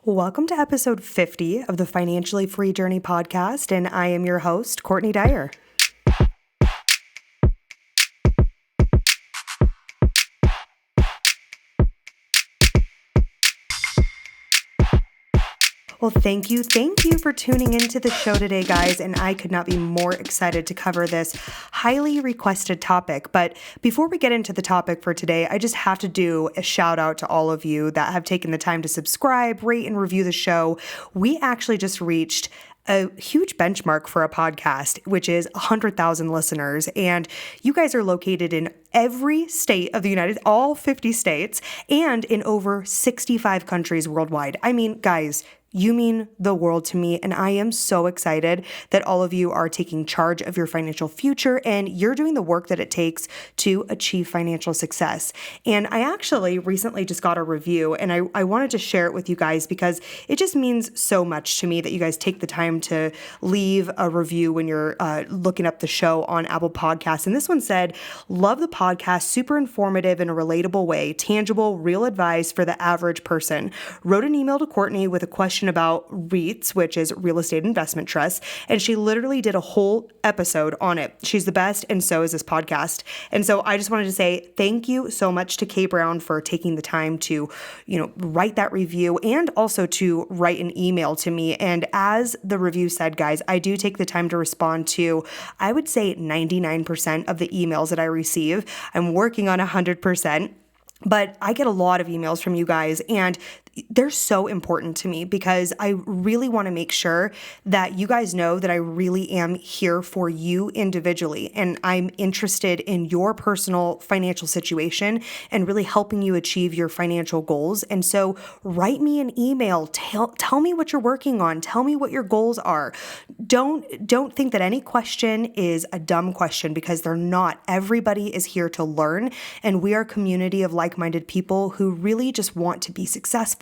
Welcome to episode 50 of the Financially Free Journey podcast, and I am your host, Courtney Dyer. Well, thank you for tuning into the show today, guys, and I could not be more excited to cover this highly requested topic. But before we get into the topic for today, I just have to do a shout out to all of you that have taken the time to subscribe, rate, and review the show. We actually just reached a huge benchmark for a podcast, which is 100,000 listeners. And you guys are located in every state of the all 50 states, and in over 65 countries worldwide. I mean, guys, you mean the world to me, and I am so excited that all of you are taking charge of your financial future and you're doing the work that it takes to achieve financial success. And I actually recently just got a review, and I wanted to share it with you guys because it just means so much to me that you guys take the time to leave a review when you're looking up the show on Apple Podcasts. And this one said, "Love the podcast, super informative in a relatable way, tangible, real advice for the average person. Wrote an email to Courtney with a question about REITs, which is real estate investment trusts, and she literally did a whole episode on it. She's the best, and so is this podcast." And so I just wanted to say thank you so much to Kay Brown for taking the time to, write that review and also to write an email to me. And as the review said, guys, I do take the time to respond to, I would say, 99% of the emails that I receive. I'm working on 100%. But I get a lot of emails from you guys, and they're so important to me because I really want to make sure that you guys know that I really am here for you individually, and I'm interested in your personal financial situation and really helping you achieve your financial goals. And so write me an email, tell me what you're working on, tell me what your goals are. Don't think that any question is a dumb question, because they're not. Everybody is here to learn, and we are a community of like-minded people who really just want to be successful,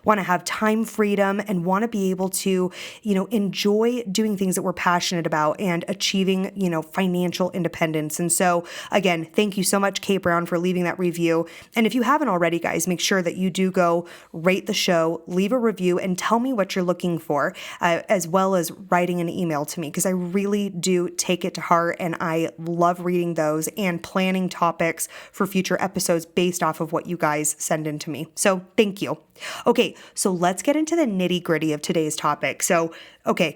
want to have time freedom, and want to be able to, enjoy doing things that we're passionate about and achieving, financial independence. And so again, thank you so much, Kay Brown, for leaving that review. And if you haven't already, guys, make sure that you do go rate the show, leave a review, and tell me what you're looking for, as well as writing an email to me, because I really do take it to heart, and I love reading those and planning topics for future episodes based off of what you guys send in to me. So thank you. Okay, so let's get into the nitty-gritty of today's topic. So,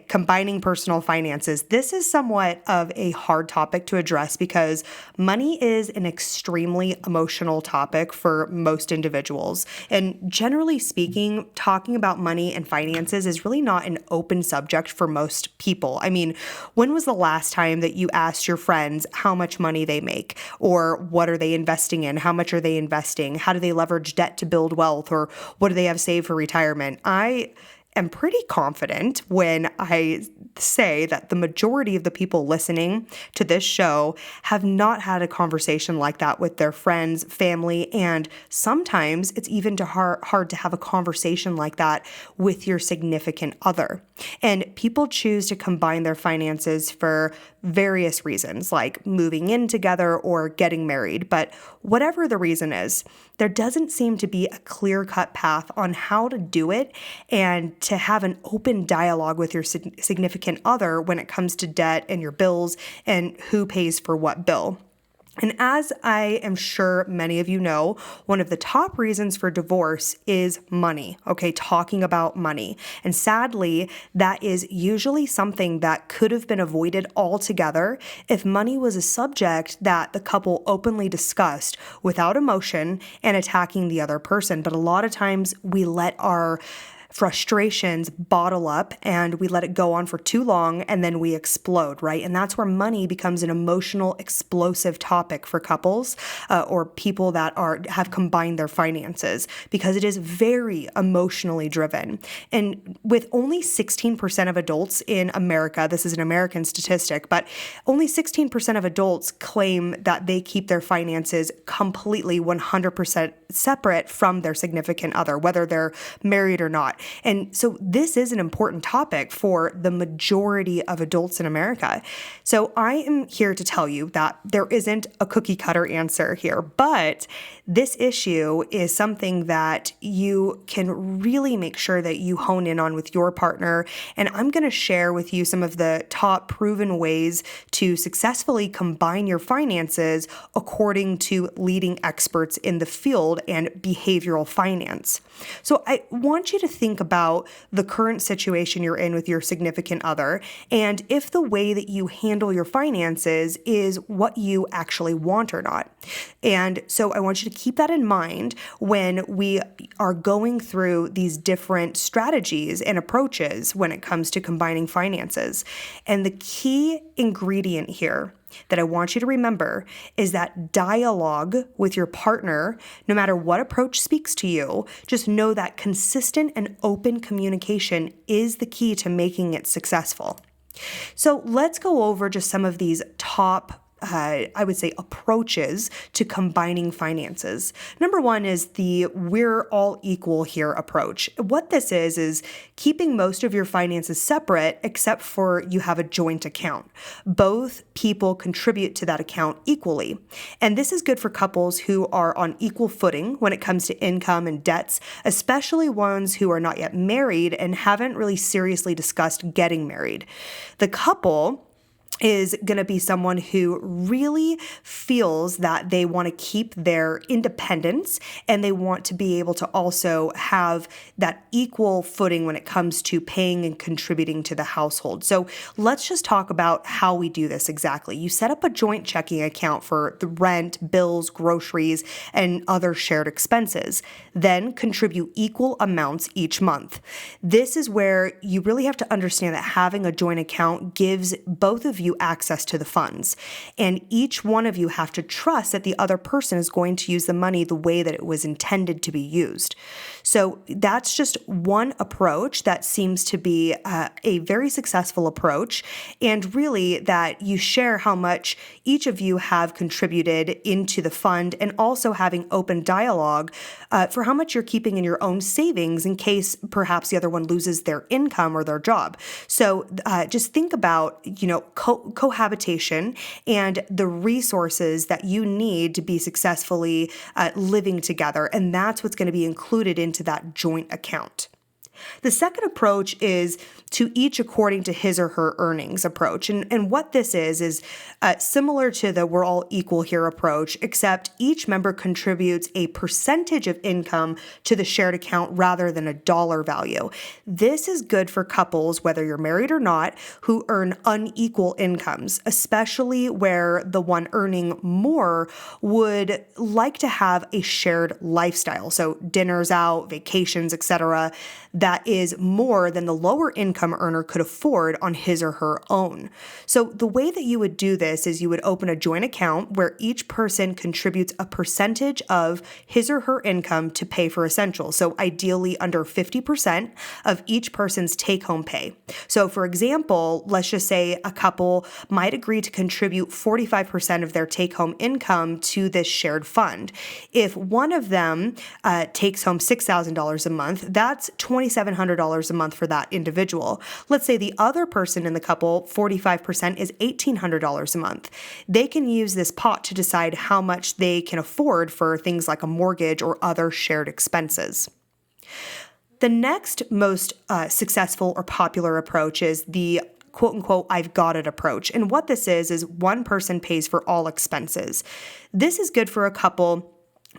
combining personal finances. This is somewhat of a hard topic to address because money is an extremely emotional topic for most individuals. And generally speaking, talking about money and finances is really not an open subject for most people. I mean, when was the last time that you asked your friends how much money they make, or what are they investing in? How much are they investing? How do they leverage debt to build wealth, or what do they have saved for retirement? I am pretty confident when I say that the majority of the people listening to this show have not had a conversation like that with their friends, family, and sometimes it's even hard to have a conversation like that with your significant other. And people choose to combine their finances for various reasons, like moving in together or getting married. But whatever the reason is, there doesn't seem to be a clear-cut path on how to do it and to have an open dialogue with your significant other when it comes to debt and your bills and who pays for what bill. And as I am sure many of you know, one of the top reasons for divorce is money, talking about money. And sadly, that is usually something that could have been avoided altogether if money was a subject that the couple openly discussed without emotion and attacking the other person. But a lot of times we let our frustrations bottle up and we let it go on for too long, and then we explode, right? And that's where money becomes an emotional, explosive topic for couples or people that have combined their finances, because it is very emotionally driven. And with only 16% of adults in America, this is an American statistic, but only 16% of adults claim that they keep their finances completely 100% separate from their significant other, whether they're married or not. And so this is an important topic for the majority of adults in America. So I am here to tell you that there isn't a cookie cutter answer here, but this issue is something that you can really make sure that you hone in on with your partner. And I'm going to share with you some of the top proven ways to successfully combine your finances according to leading experts in the field and behavioral finance. So I want you to think about the current situation you're in with your significant other, and if the way that you handle your finances is what you actually want or not. And so I want you to keep that in mind when we are going through these different strategies and approaches when it comes to combining finances. And the key ingredient here that I want you to remember is that dialogue with your partner, no matter what approach speaks to you, just know that consistent and open communication is the key to making it successful. So let's go over just some of these top I would say approaches to combining finances. Number one is the we're all equal here approach. What this is keeping most of your finances separate except for you have a joint account. Both people contribute to that account equally. And this is good for couples who are on equal footing when it comes to income and debts, especially ones who are not yet married and haven't really seriously discussed getting married. The couple is going to be someone who really feels that they want to keep their independence and they want to be able to also have that equal footing when it comes to paying and contributing to the household. So let's just talk about how we do this exactly. You set up a joint checking account for the rent, bills, groceries, and other shared expenses. Then contribute equal amounts each month. This is where you really have to understand that having a joint account gives both of you access to the funds. And each one of you have to trust that the other person is going to use the money the way that it was intended to be used. So that's just one approach that seems to be a very successful approach. And really that you share how much each of you have contributed into the fund and also having open dialogue for how much you're keeping in your own savings in case perhaps the other one loses their income or their job. So just think about, cohabitation and the resources that you need to be successfully living together. And that's what's going to be included into that joint account. The second approach is to each according to his or her earnings approach. And what this is similar to the we're all equal here approach, except each member contributes a percentage of income to the shared account rather than a dollar value. This is good for couples, whether you're married or not, who earn unequal incomes, especially where the one earning more would like to have a shared lifestyle. So dinners out, vacations, etc., that is more than the lower income earner could afford on his or her own. So the way that you would do this is you would open a joint account where each person contributes a percentage of his or her income to pay for essentials. So ideally under 50% of each person's take-home pay. So for example, let's just say a couple might agree to contribute 45% of their take-home income to this shared fund. If one of them takes home $6,000 a month, that's $2,700 a month for that individual. Let's say the other person in the couple, 45% is $1,800 a month. They can use this pot to decide how much they can afford for things like a mortgage or other shared expenses. The next most successful or popular approach is the quote unquote, I've got it approach. And what this is one person pays for all expenses. This is good for a couple,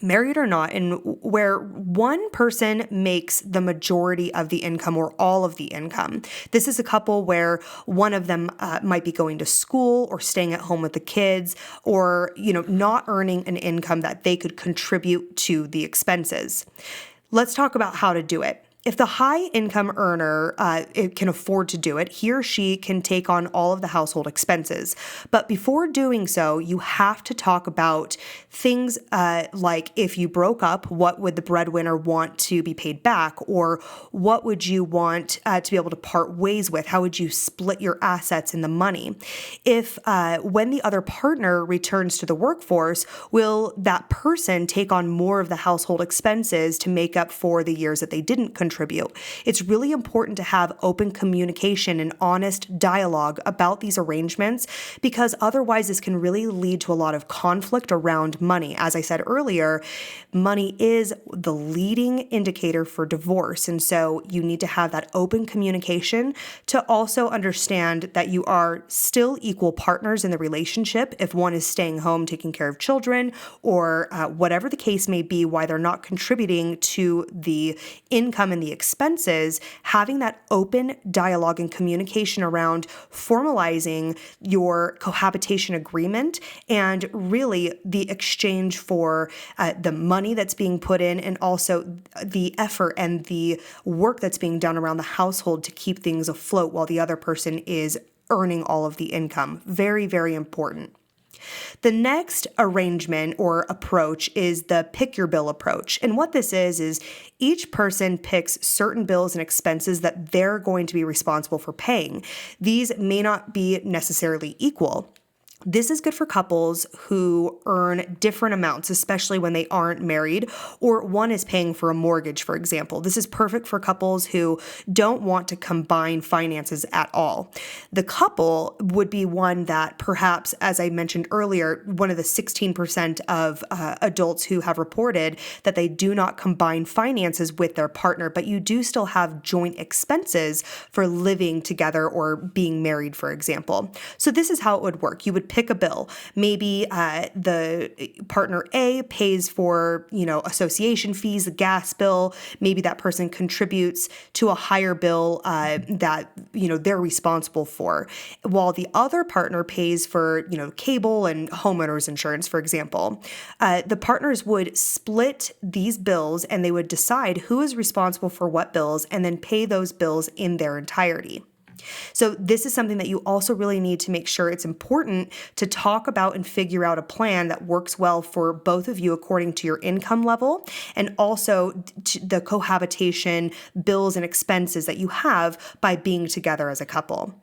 married or not, and where one person makes the majority of the income or all of the income. This is a couple where one of them might be going to school or staying at home with the kids or, not earning an income that they could contribute to the expenses. Let's talk about how to do it. If the high income earner can afford to do it, he or she can take on all of the household expenses. But before doing so, you have to talk about things like if you broke up, what would the breadwinner want to be paid back? Or what would you want to be able to part ways with? How would you split your assets and the money? If when the other partner returns to the workforce, will that person take on more of the household expenses to make up for the years that they didn't contribute contribute. It's really important to have open communication and honest dialogue about these arrangements, because otherwise this can really lead to a lot of conflict around money. As I said earlier, money is the leading indicator for divorce. And so you need to have that open communication to also understand that you are still equal partners in the relationship. If one is staying home taking care of children, or whatever the case may be, why they're not contributing to the income and the expenses, having that open dialogue and communication around formalizing your cohabitation agreement and really the exchange for the money that's being put in, and also the effort and the work that's being done around the household to keep things afloat while the other person is earning all of the income. Very, very important. The next arrangement or approach is the pick your bill approach. And what this is each person picks certain bills and expenses that they're going to be responsible for paying. These may not be necessarily equal. This is good for couples who earn different amounts, especially when they aren't married, or one is paying for a mortgage, for example. This is perfect for couples who don't want to combine finances at all. The couple would be one that perhaps, as I mentioned earlier, one of the 16% of adults who have reported that they do not combine finances with their partner, but you do still have joint expenses for living together or being married, for example. So this is how it would work. You would pick a bill. Maybe the partner A pays for, association fees, the gas bill. Maybe that person contributes to a higher bill that, they're responsible for, while the other partner pays for, cable and homeowners insurance, for example. The partners would split these bills and they would decide who is responsible for what bills and then pay those bills in their entirety. So this is something that you also really need to make sure it's important to talk about and figure out a plan that works well for both of you according to your income level, and also the cohabitation bills and expenses that you have by being together as a couple.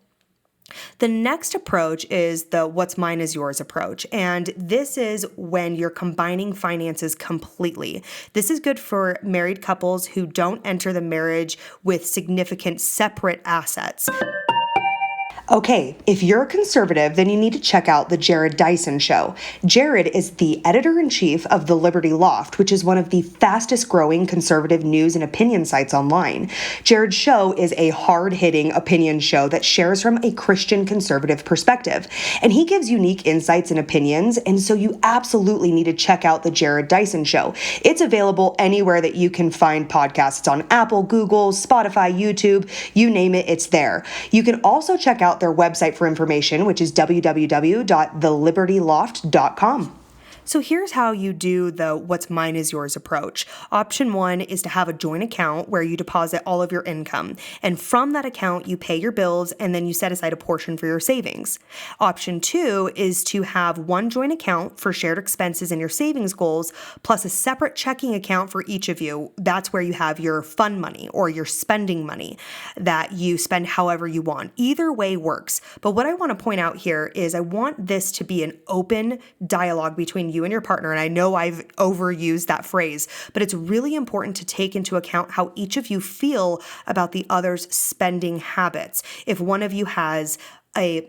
The next approach is the what's mine is yours approach. And this is when you're combining finances completely. This is good for married couples who don't enter the marriage with significant separate assets. Okay, if you're a conservative, then you need to check out The Jared Dyson Show. Jared is the editor-in-chief of The Liberty Loft, which is one of the fastest growing conservative news and opinion sites online. Jared's show is a hard-hitting opinion show that shares from a Christian conservative perspective, and he gives unique insights and opinions, and so you absolutely need to check out The Jared Dyson Show. It's available anywhere that you can find podcasts. It's on Apple, Google, Spotify, YouTube, you name it, it's there. You can also check out their website for information, which is www.thelibertyloft.com. So here's how you do the what's mine is yours approach. Option 1 is to have a joint account where you deposit all of your income. And from that account, you pay your bills and then you set aside a portion for your savings. Option 2 is to have one joint account for shared expenses and your savings goals, plus a separate checking account for each of you. That's where you have your fun money or your spending money that you spend however you want. Either way works. But what I want to point out here is I want this to be an open dialogue between you and your partner. And I know I've overused that phrase, but it's really important to take into account how each of you feel about the other's spending habits. If one of you has a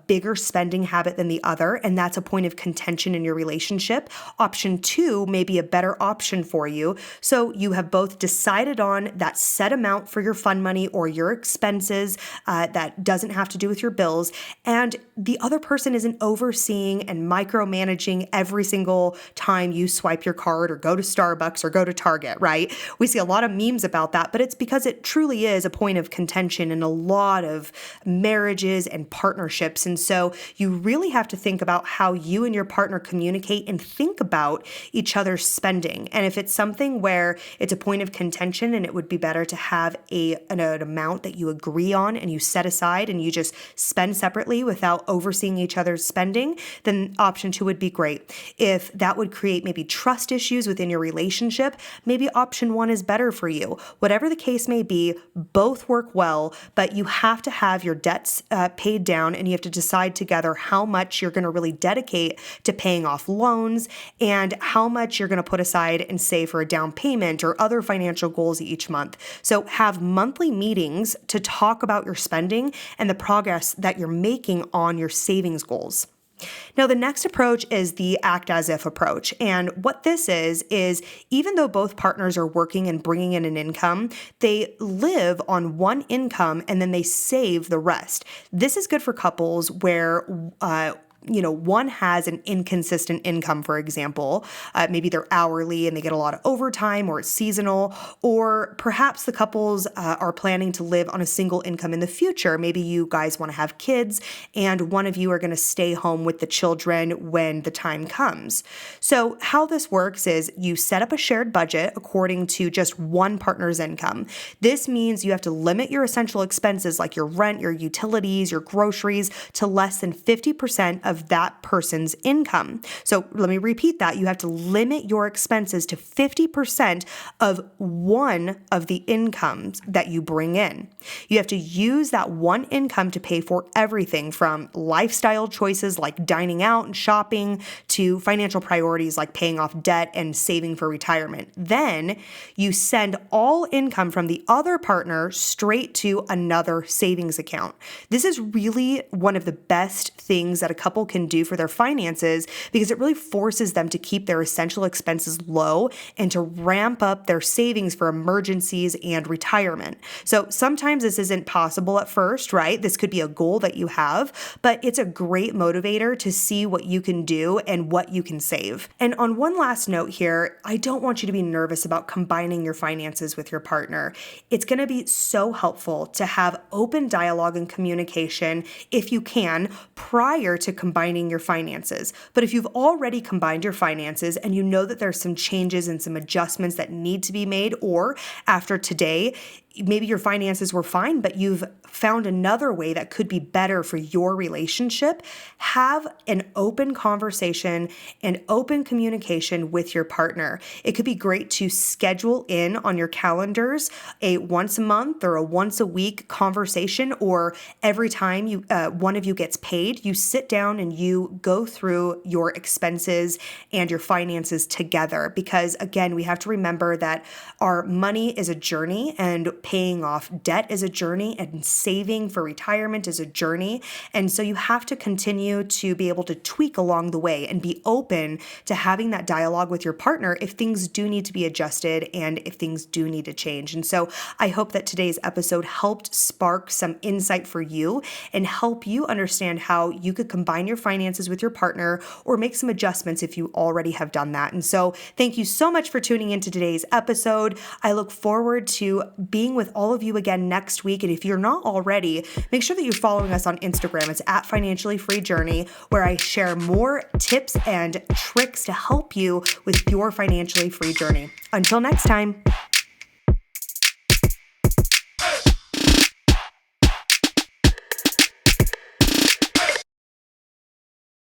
bigger spending habit than the other, and that's a point of contention in your relationship, option 2 may be a better option for you. So you have both decided on that set amount for your fun money or your expenses that doesn't have to do with your bills, and the other person isn't overseeing and micromanaging every single time you swipe your card or go to Starbucks or go to Target, right? We see a lot of memes about that, but it's because it truly is a point of contention in a lot of marriages and partnerships. And so you really have to think about how you and your partner communicate and think about each other's spending. And if it's something where it's a point of contention and it would be better to have an amount that you agree on and you set aside and you just spend separately without overseeing each other's spending, then option 2 would be great. If that would create maybe trust issues within your relationship, maybe option 1 is better for you. Whatever the case may be, both work well, but you have to have your debts paid down and and you have to decide together how much you're going to really dedicate to paying off loans and how much you're going to put aside and save for a down payment or other financial goals each month. So have monthly meetings to talk about your spending and the progress that you're making on your savings goals. Now, the next approach is the act as if approach. And what this is even though both partners are working and bringing in an income, they live on one income and then they save the rest. This is good for couples where, one has an inconsistent income, for example. Maybe they're hourly and they get a lot of overtime, or it's seasonal, or perhaps the couples are planning to live on a single income in the future. Maybe you guys want to have kids and one of you are going to stay home with the children when the time comes. So how this works is you set up a shared budget according to just one partner's income. This means you have to limit your essential expenses like your rent, your utilities, your groceries to less than 50% of that person's income. So let me repeat that. You have to limit your expenses to 50% of one of the incomes that you bring in. You have to use that one income to pay for everything from lifestyle choices like dining out and shopping to financial priorities like paying off debt and saving for retirement. Then you send all income from the other partner straight to another savings account. This is really one of the best things that a couple can do for their finances because it really forces them to keep their essential expenses low and to ramp up their savings for emergencies and retirement. So sometimes this isn't possible at first, right? This could be a goal that you have, but it's a great motivator to see what you can do and what you can save. And on one last note here, I don't want you to be nervous about combining your finances with your partner. It's going to be so helpful to have open dialogue and communication, if you can, prior to combining your finances. But if you've already combined your finances and you know that there's some changes and some adjustments that need to be made, or after today, maybe your finances were fine, but you've found another way that could be better for your relationship, have an open conversation and open communication with your partner. It could be great to schedule in on your calendars a once a month or a once a week conversation, or every time one of you gets paid, you sit down and you go through your expenses and your finances together. Because again, we have to remember that our money is a journey, and paying off debt is a journey, and saving for retirement is a journey. And so you have to continue to be able to tweak along the way and be open to having that dialogue with your partner if things do need to be adjusted and if things do need to change. And so I hope that today's episode helped spark some insight for you and help you understand how you could combine your finances with your partner or make some adjustments if you already have done that. And so thank you so much for tuning into today's episode. I look forward to being with all of you again next week. And if you're not already, make sure that you're following us on Instagram. It's at Financially Free Journey, where I share more tips and tricks to help you with your financially free journey. Until next time.